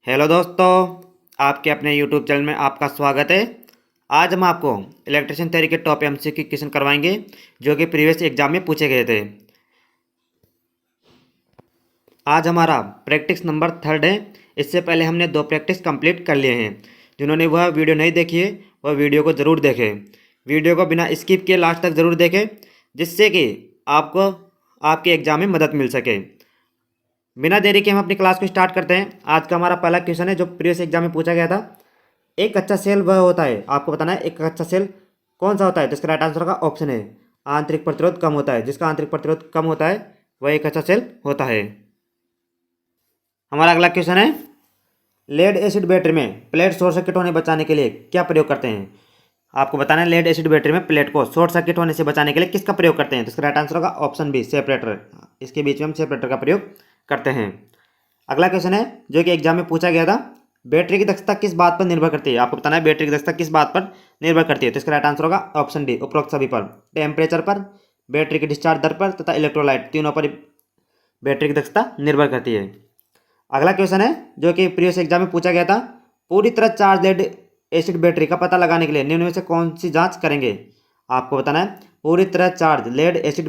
Hello दोस्तों, आपके अपने यूट्यूब चैनल में आपका स्वागत है। आज हम आपको इलेक्ट्रिशियन थ्योरी के टॉप एमसीक्यू क्वेश्चन करवाएंगे जो कि प्रीवियस एग्जाम में पूछे गए थे। आज हमारा प्रैक्टिस नंबर 3 है। इससे पहले हमने 2 प्रैक्टिस कंप्लीट कर लिए हैं। जिन्होंने वह वीडियो नहीं देखी है वह वीडियो को ज़रूर देखें। वीडियो को बिना स्किप किए लास्ट तक ज़रूर देखें, जिससे कि आपको आपके एग्जाम में मदद मिल सके। बिना देरी के हम अपनी क्लास को स्टार्ट करते हैं। आज का हमारा पहला क्वेश्चन है जो प्रीवियस एग्जाम में पूछा गया था। एक कच्चा सेल वह होता है, आपको बताना है एक कच्चा सेल कौन सा होता है। तो इसका राइट आंसर का ऑप्शन है आंतरिक प्रतिरोध कम होता है। जिसका आंतरिक प्रतिरोध कम होता है वह एक कच्चा सेल होता है। हमारा अगला क्वेश्चन है, लेड एसिड बैटरी में प्लेट शॉर्ट सर्किट होने बचाने के लिए क्या प्रयोग करते हैं। आपको बताना है लेड एसिड बैटरी में प्लेट को शॉर्ट सर्किट होने से बचाने के लिए किसका प्रयोग करते हैं। तो इसका राइट आंसर होगा ऑप्शन बी सेपरेटर। इसके बीच में हम सेपरेटर का प्रयोग करते हैं। अगला क्वेश्चन है जो कि एग्जाम में पूछा गया था, बैटरी की दक्षता किस बात पर निर्भर करती है। आपको बताना है बैटरी की दक्षता किस बात पर निर्भर करती है। तो इसका राइट आंसर होगा ऑप्शन डी उपरोक्त सभी पर। टेम्परेचर पर, बैटरी की डिस्चार्ज दर पर तथा इलेक्ट्रोलाइट तीनों पर बैटरी की दक्षता निर्भर करती है। अगला क्वेश्चन है जो कि प्रीवियस एग्जाम में पूछा गया था, पूरी तरह चार्ज लेड एसिड बैटरी का पता लगाने के लिए निम्न में से कौन सी जांच करेंगे। आपको बताना है पूरी तरह चार्ज लेड एसिड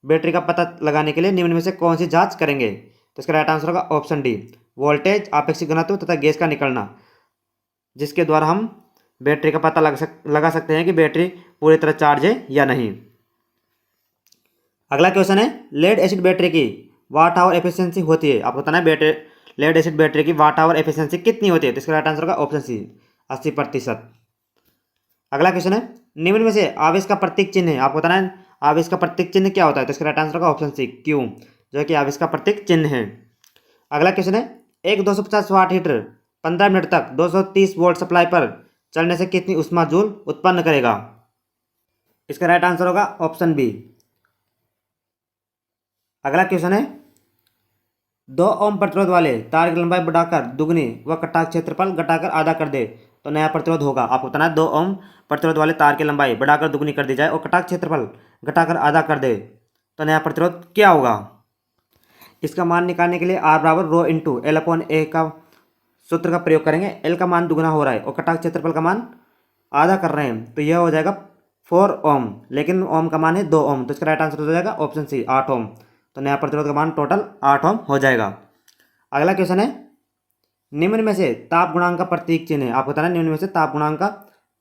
बैटरी का पता लगाने के लिए निम्न में से कौन सी जांच करेंगे। तो इसका राइट आंसर होगा ऑप्शन डी वोल्टेज, आपेक्षिक घनत्व तथा गैस का निकलना, जिसके द्वारा हम बैटरी का पता लगा सकते हैं कि बैटरी पूरी तरह चार्ज है या नहीं। अगला क्वेश्चन है, लेड एसिड बैटरी की वाट आवर एफिशिएंसी होती है। आपको बताना है लेड एसिड बैटरी की वाट आवर एफिशिएंसी कितनी होती है। तो इसका राइट आंसर होगा ऑप्शन सी 80%। अगला क्वेश्चन है, निम्न में से आवेश का प्रतीक चिन्ह है। आपको बताना है आवेश का प्रतीक चिन्ह क्या होता है। तो इसका राइट आंसर होगा ऑप्शन सी क्यू, जो कि आवेश का प्रतीक चिन्ह है। अगला क्वेश्चन है, एक 250 वाट हीटर 15 मिनट तक 230 वोल्ट सप्लाई पर चलने से कितनी ऊष्मा जूल उत्पन्न करेगा। इसका राइट आंसर होगा ऑप्शन बी। अगला क्वेश्चन है, 2 ओम प्रतिरोध वाले तार की लंबाई बढ़ाकर दुगनी व कटाक्ष क्षेत्रफल घटाकर आधा कर दे तो नया प्रतिरोध होगा। आपको बताना है 2 ओम प्रतिरोध वाले तार की लंबाई बढ़ाकर दुगनी कर दी जाए और कटाक्ष क्षेत्रफल घटाकर आधा कर दे तो नया प्रतिरोध क्या होगा। इसका मान निकालने के लिए R बराबर रो इंटू एल अपॉन ए का सूत्र का प्रयोग करेंगे। एल का मान दुगना हो रहा है और कटाक्ष क्षेत्रफल का मान आधा कर रहे हैं, तो यह हो जाएगा 4 ओम, लेकिन ओम का मान है 2 ओम। तो इसका राइट आंसर हो जाएगा ऑप्शन सी 8 ओम। तो नया प्रतिरोध का मान टोटल 8 ओम हो जाएगा। अगला क्वेश्चन है, निम्न में से ताप गुणांक का प्रतीक चिन्ह है। आपको बताना है निम्न में से ताप गुणांक का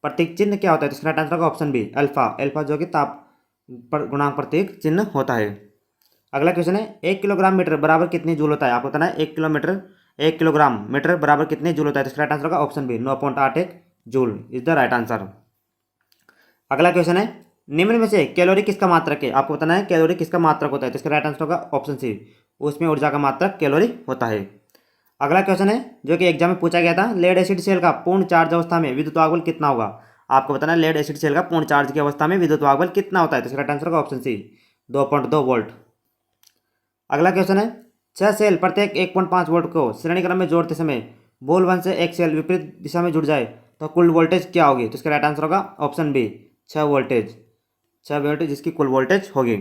प्रतीक चिन्ह क्या होता है। तो इसका राइट आंसर होगा ऑप्शन बी अल्फा। अल्फा जो कि ताप गुणांक प्रतीक चिन्ह होता है। अगला क्वेश्चन है, 1 किलोग्राम मीटर बराबर कितनी जूल होता है। आपको बताना है 1 किलोग्राम मीटर बराबर कितने जूल होता है। तो इसका राइट आंसर होगा option B 9.81 joule is the right answer. अगला क्वेश्चन है, निम्न में से कैलोरी किसका मात्रक है। आपको बताना है कैलोरी किसका मात्रक होता है। तो इसका राइट आंसर होगा ऑप्शन सी उसमें ऊर्जा का मात्रक कैलोरी होता है। अगला क्वेश्चन है जो कि एग्जाम में पूछा गया था, लेड एसिड सेल का पूर्ण चार्ज अवस्था में विद्युत वाहक बल कितना होगा। आपको बताना है लेड एसिड सेल का पूर्ण चार्ज की अवस्था में विद्युत वाहक बल कितना होता है। तो इसका राइट आंसर होगा ऑप्शन सी 2.2 वोल्ट। अगला क्वेश्चन है, 6 सेल प्रत्येक 1.5 वोल्ट को श्रेणी क्रम में जोड़ते समय बोल 1 से एक सेल विपरीत दिशा में जुड़ जाए तो कुल वोल्टेज क्या होगी। तो इसका राइट आंसर होगा ऑप्शन बी 6 वोल्टेज जिसकी कुल वोल्टेज होगी।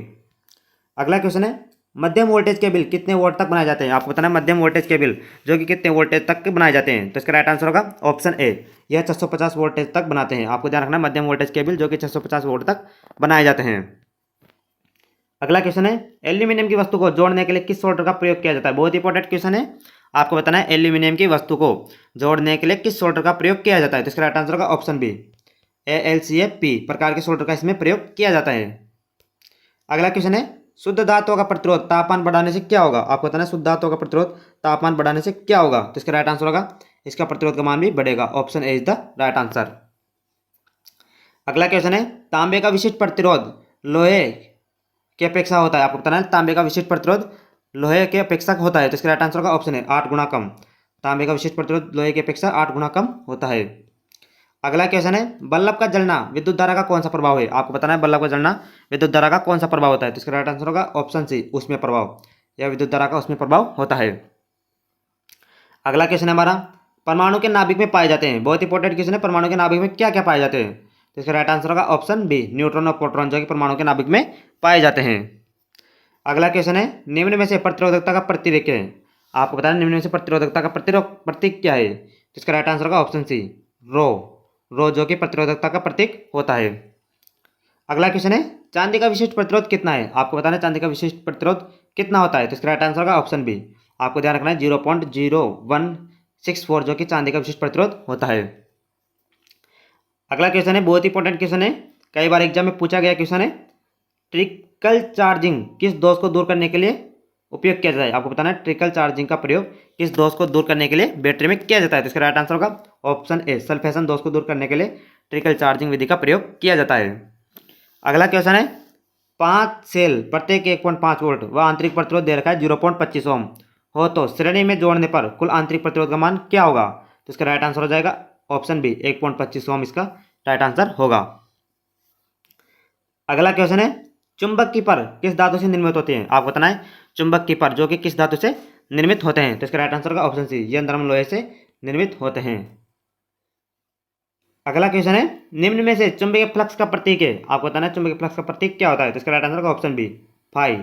अगला क्वेश्चन है, मध्यम वोल्टेज के बिल कितने वोल्ट तक बनाए जाते हैं। आपको बताना है मध्यम वोल्टेज के बिल जो कि कितने वोल्टेज तक के बनाए जाते हैं। तो इसका राइट आंसर होगा ऑप्शन ए यह 650 वोल्टेज तक बनाते हैं। आपको ध्यान रखना मध्यम वोल्टेज के बिल जो कि 650 वोल्ट तक बनाए जाते हैं। अगला क्वेश्चन है, एल्यूमिनियम की वस्तु को जोड़ने के लिए किस सोल्डर का प्रयोग किया जाता है। बहुत इंपॉर्टेंट क्वेश्चन है। आपको बताना है एल्यूमिनियम की वस्तु को जोड़ने के लिए किस सोल्डर का प्रयोग किया जाता है। तो इसका राइट आंसर होगा ऑप्शन बी AlCaP प्रकार के सोल्डर का इसमें प्रयोग किया जाता है। अगला क्वेश्चन है, शुद्ध धातुओं का प्रतिरोध तापमान बढ़ाने से क्या होगा। आपको बताना है शुद्ध धातुओं का प्रतिरोध तापमान बढ़ाने से क्या होगा। तो इसका राइट आंसर होगा इसका प्रतिरोध का मान भी बढ़ेगा। Option A is the right answer. अगला क्वेश्चन है, तांबे का विशिष्ट प्रतिरोध लोहे की अपेक्षा होता है। आपको बताना है तांबे का विशिष्ट प्रतिरोध लोहे के अपेक्षा होता है। तो इसका राइट आंसर होगा ऑप्शन है 8 गुना कम। तांबे का विशिष्ट प्रतिरोध लोहे की अपेक्षा 8 गुना कम होता है। अगला क्वेश्चन है, बल्ब का जलना विद्युत धारा का कौन सा प्रभाव है। आपको बताना है बल्ब का जलना विद्युत धारा का कौन सा प्रभाव होता है। तो इसका राइट आंसर होगा ऑप्शन सी उसमें प्रभाव। यह विद्युत धारा का उसमें प्रभाव होता है। अगला क्वेश्चन है हमारा, परमाणु के नाभिक में पाए जाते हैं। बहुत इंपॉर्टेंट क्वेश्चन है, परमाणु के नाभिक में क्या क्या पाए जाते हैं। तो इसका राइट आंसर होगा ऑप्शन बी न्यूट्रॉन और प्रोटॉन जो कि परमाणु के नाभिक में पाए जाते हैं। अगला क्वेश्चन है, निम्न में से प्रतिरोधकता का प्रतिरेख है। आपको बताना निम्न में से प्रतिरोधकता का प्रतीक क्या है, तो इसका राइट आंसर होगा ऑप्शन सी, रो। रो जो कि प्रतिरोधकता का प्रतीक होता है। अगला क्वेश्चन है, चांदी का विशिष्ट प्रतिरोध कितना है? आपको बताना चांदी का विशिष्ट प्रतिरोध कितना होता है, तो इसका राइट आंसर होगा ऑप्शन बी। आपको ध्यान रखना है 0.0164 जो कि चांदी का विशिष्ट प्रतिरोध होता है। अगला क्वेश्चन है, बहुत इंपॉर्टेंट क्वेश्चन है, कई बार एग्जाम में पूछा गया क्वेश्चन है। ट्रिकल चार्जिंग किस दोष को दूर करने के लिए उपयोग किया जाता है? आपको बताना है ट्रिकल चार्जिंग का प्रयोग किस दोष को दूर करने के लिए बैटरी में किया जाता है, तो इसका राइट आंसर होगा ऑप्शन ए, सल्फेशन दोष को दूर करने के लिए ट्रिकल चार्जिंग विधि का प्रयोग किया जाता है। अगला क्वेश्चन है, 5 सेल प्रत्येक 1.5 वोल्ट व आंतरिक प्रतिरोध दे रखा है 0.25 ओम हो तो श्रेणी में जोड़ने पर कुल आंतरिक प्रतिरोध का मान क्या होगा, तो इसका राइट आंसर हो जाएगा ऑप्शन बी, 1.25 ओम इसका राइट आंसर होगा। अगला क्वेश्चन है, चुंबक की पर किस धातु से निर्मित होते हैं? आपको बताना है चुंबक की पर जो कि किस धातु से निर्मित होते हैं, तो इसका राइट आंसर होगा ऑप्शन सी, ये नरम लोहे से निर्मित होते हैं। अगला क्वेश्चन है, निम्न में से चुंबकीय फ्लक्स का प्रतीक है, आपको बताना है चुंबकीय फ्लक्स का प्रतीक क्या होता है, तो इसका राइट आंसर होगा ऑप्शन बी, फाई।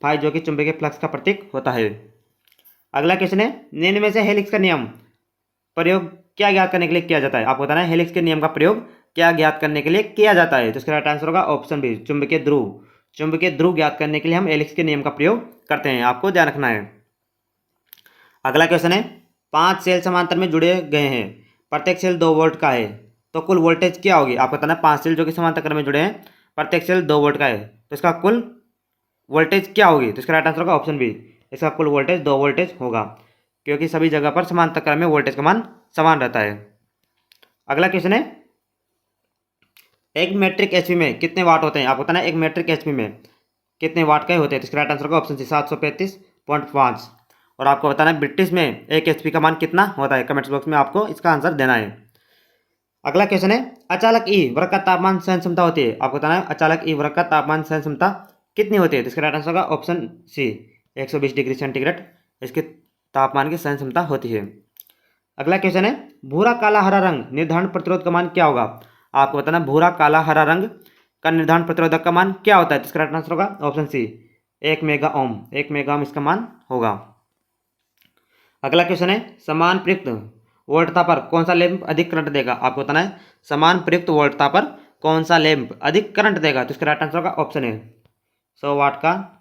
फाई जो कि चुंबकीय फ्लक्स का प्रतीक होता है। अगला क्वेश्चन है, निम्न में से हेलिक्स का नियम प्रयोग क्या ज्ञात करने के लिए किया जाता है? आपको बताना है हेलिक्स के नियम का प्रयोग क्या ज्ञात करने के लिए किया जाता है, तो इसका राइट आंसर होगा ऑप्शन बी, चुंबकीय ध्रुव। चुंबकीय ध्रुव ज्ञात करने के लिए हम हेलिक्स के नियम का प्रयोग करते हैं, आपको ध्यान रखना है। अगला क्वेश्चन है, 5 सेल समांतर में जुड़े गए हैं, प्रत्येक सेल 2 वोल्ट का है, तो कुल वोल्टेज क्या होगी? आपको बताना है 5 सेल जो कि समांतर क्रम में जुड़े हैं, प्रत्येक सेल 2 वोल्ट का है, तो इसका कुल वोल्टेज क्या होगी, तो इसका राइट आंसर होगा ऑप्शन बी, इसका कुल वोल्टेज 2 वोल्टेज होगा, क्योंकि सभी जगह पर समांतर क्रम में वोल्टेज का मान समान रहता है। अगला क्वेश्चन है, एक मीट्रिक एचपी में कितने वाट होते हैं? आपको बताना है एक मीट्रिक एचपी में कितने वाट का होते हैं, तो इसका राइट आंसर होगा ऑप्शन सी, 735.5। और आपको बताना है ब्रिटिश में एक एचपी का मान कितना होता है, कमेंट्स बॉक्स में आपको इसका आंसर देना है। अगला क्वेश्चन है, अचालक ई वृक्क का तापमान सहन क्षमता होती है, आपको बताना है अचालक ई वृक्क का तापमान सहन क्षमता कितनी होती है, तो इसका राइट आंसर होगा ऑप्शन सी, 120 डिग्री सेंटीग्रेड इसके तापमान की सहन क्षमता होती है। अगला क्वेश्चन है, भूरा काला हरा रंग निर्धारण प्रतिरोध का मान क्या होगा? आपको बताना भूरा काला हरा रंग का निर्धारण प्रतिरोधक का मान क्या होता है, तो इसका राइट आंसर होगा option C, 1 mega ohm. 1 mega ohm इसका मान होगा। अगला क्वेश्चन है, समान प्रयुक्त वोल्टता पर कौन सा लैंप अधिक करंट देगा? आपको बताना है समान प्रयुक्त वोल्टता पर कौन सा लैंप अधिक करंट देगा, तो इसका राइट आंसर होगा ऑप्शन ए, 100 वाट का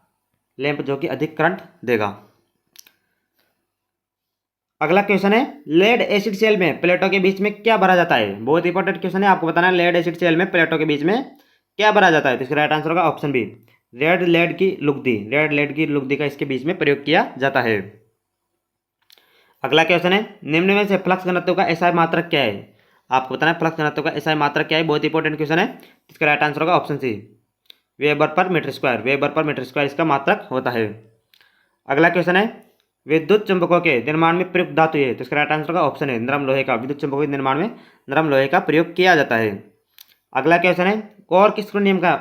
लैंप जो कि अधिक करंट देगा। अगला क्वेश्चन है, लेड एसिड सेल में प्लेटों के बीच में क्या भरा जाता है? बहुत इंपॉर्टेंट क्वेश्चन है, आपको बताना है लेड एसिड सेल में प्लेटों के बीच में क्या भरा जाता है, तो इसका राइट आंसर होगा ऑप्शन बी, रेड लेड की लुगदी। रेड लेड की लुगदी का इसके बीच में प्रयोग किया जाता है। अगला क्वेश्चन है, निम्न में से फ्लक्स घनत्व का एसआई मात्रक क्या है? आपको बताना है फ्लक्स घनत्व का एसआई मात्रक क्या है, बहुत इंपॉर्टेंट क्वेश्चन है, इसका राइट आंसर होगा option C, weber per metre square. Weber per metre square इसका मात्रक होता है। अगला क्वेश्चन है, विद्युत चुंबकों के निर्माण में प्रयुक्त धातु है, तो इसका राइट आंसर होगा ऑप्शन है, नरम लोहे का। विद्युत चुंबकों के निर्माण में नरम लोहे का प्रयोग किया जाता है। अगला क्वेश्चन है, कॉर्क स्क्रू नियम का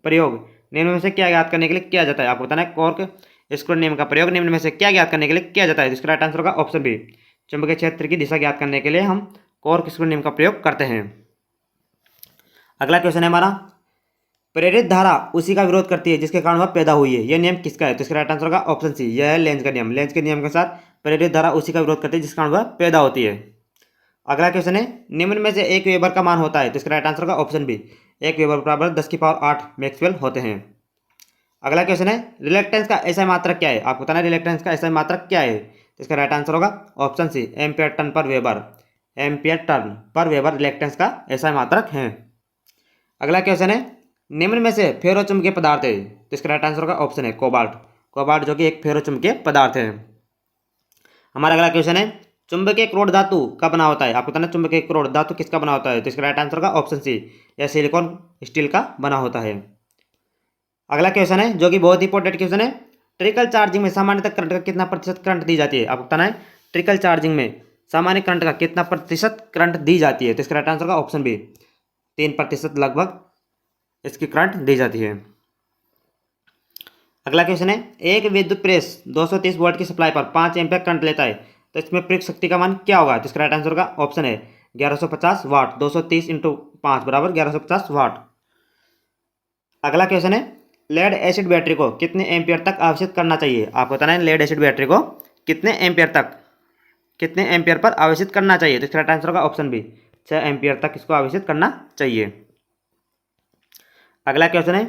प्रयोग निम्न में से क्या ज्ञात करने के लिए किया जाता है? आपको बताना है कॉर्क स्क्रू नियम का प्रयोग निम्न में से क्या ज्ञात करने के लिए किया जाता है, इसका राइट आंसर होगा ऑप्शन बी, चुंबकीय क्षेत्र की दिशा ज्ञात करने के लिए हम कॉर्क स्क्रू नियम का प्रयोग करते हैं। अगला क्वेश्चन है हमारा, प्रेरित धारा उसी का विरोध करती है जिसके कारण वह पैदा हुई है, यह नियम किसका है? तो इसका राइट आंसर होगा ऑप्शन सी, यह है लेंज का नियम। लेंज के नियम के अनुसार प्रेरित धारा उसी का विरोध करती है जिस कारण वह पैदा होती है। अगला क्वेश्चन है, निम्न में से 1 वेबर का मान होता है, तो इसका राइट आंसर होगा ऑप्शन बी, 1 वेबर बराबर 10⁸ मैक्सवेल होते हैं। अगला क्वेश्चन है, रिलेक्टेंस का एसआई मात्रक क्या है? आपको बताना है रिलेक्टेंस का एसआई मात्रक क्या है, तो इसका राइट आंसर होगा ऑप्शन सी, एम्पियर टर्न पर वेबर। एम्पियर टर्न पर वेबर रिलेक्टेंस का एसआई मात्रक है। अगला क्वेश्चन है, निम्न में से फेरोचुंबकीय पदार्थ है, तो इसका राइट आंसर होगा ऑप्शन है, कोबाल्ट। कोबाल्ट जो कि एक फेरोचुंबकीय पदार्थ है। हमारा अगला क्वेश्चन है, चुंबकीय क्रोड धातु का बना होता है? आपको बताना है चुंबकीय क्रोड धातु किसका बना होता है, तो इसका राइट आंसर होगा ऑप्शन सी, यह सिलिकॉन स्टील का बना होता है। अगला क्वेश्चन है जो कि बहुत इंपॉर्टेंट क्वेश्चन है, ट्रिकल चार्जिंग में सामान्यतः करंट का कितना प्रतिशत करंट दी जाती है? आपको बताना है ट्रिकल चार्जिंग में सामान्य करंट का कितना प्रतिशत करंट दी जाती है, तो इसका राइट आंसर होगा ऑप्शन बी, 3% लगभग इसकी करंट दी जाती है। अगला क्वेश्चन है, एक विद्युत प्रेस 230 वोल्ट की सप्लाई पर 5 एम्पीयर करंट लेता है, तो इसमें प्रयुक्त शक्ति का मान क्या होगा? तो इसका राइट आंसर होगा ऑप्शन है 1150 वाट। 230 × 5 बराबर 1150 वाट। अगला क्वेश्चन है, लेड एसिड बैटरी को कितने एम्पीयर तक आवश्यक करना चाहिए? आपको बताना है लेड एसिड बैटरी को कितने एम्पियर पर आवेशित करना चाहिए? तो इसका राइट आंसर होगा ऑप्शन बी, 6 एम्पियर तक इसको आवेशित करना चाहिए। अगला क्वेश्चन है,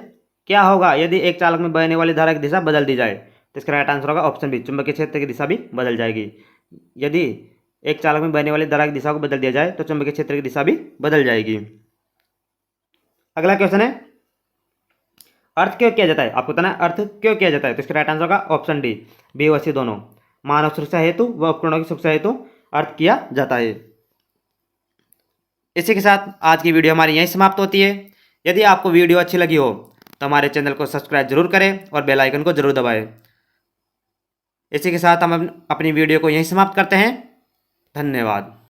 क्या होगा यदि एक चालक में बहने वाली धारा की दिशा बदल दी जाए? तो इसका राइट आंसर होगा ऑप्शन बी, चुंबकीय क्षेत्र की दिशा भी बदल जाएगी। यदि एक चालक में बहने वाली धारा की दिशा को बदल दिया जाए तो चुंबकीय क्षेत्र की दिशा भी बदल जाएगी। अगला क्वेश्चन है, अर्थ क्यों किया जाता है? आपको बताना है अर्थ क्यों किया जाता है। तो इसका राइट आंसर होगा ऑप्शन डी, बी और सी दोनों। मानव सुरक्षा हेतु व उपकरणों की सुरक्षा हेतु अर्थ किया जाता है। इसी के साथ आज की वीडियो हमारी यहीं समाप्त होती है। यदि आपको वीडियो अच्छी लगी हो तो हमारे चैनल को सब्सक्राइब जरूर करें और बेल आइकन को जरूर दबाएं। इसी के साथ हम अपनी वीडियो को यहीं समाप्त करते हैं। धन्यवाद।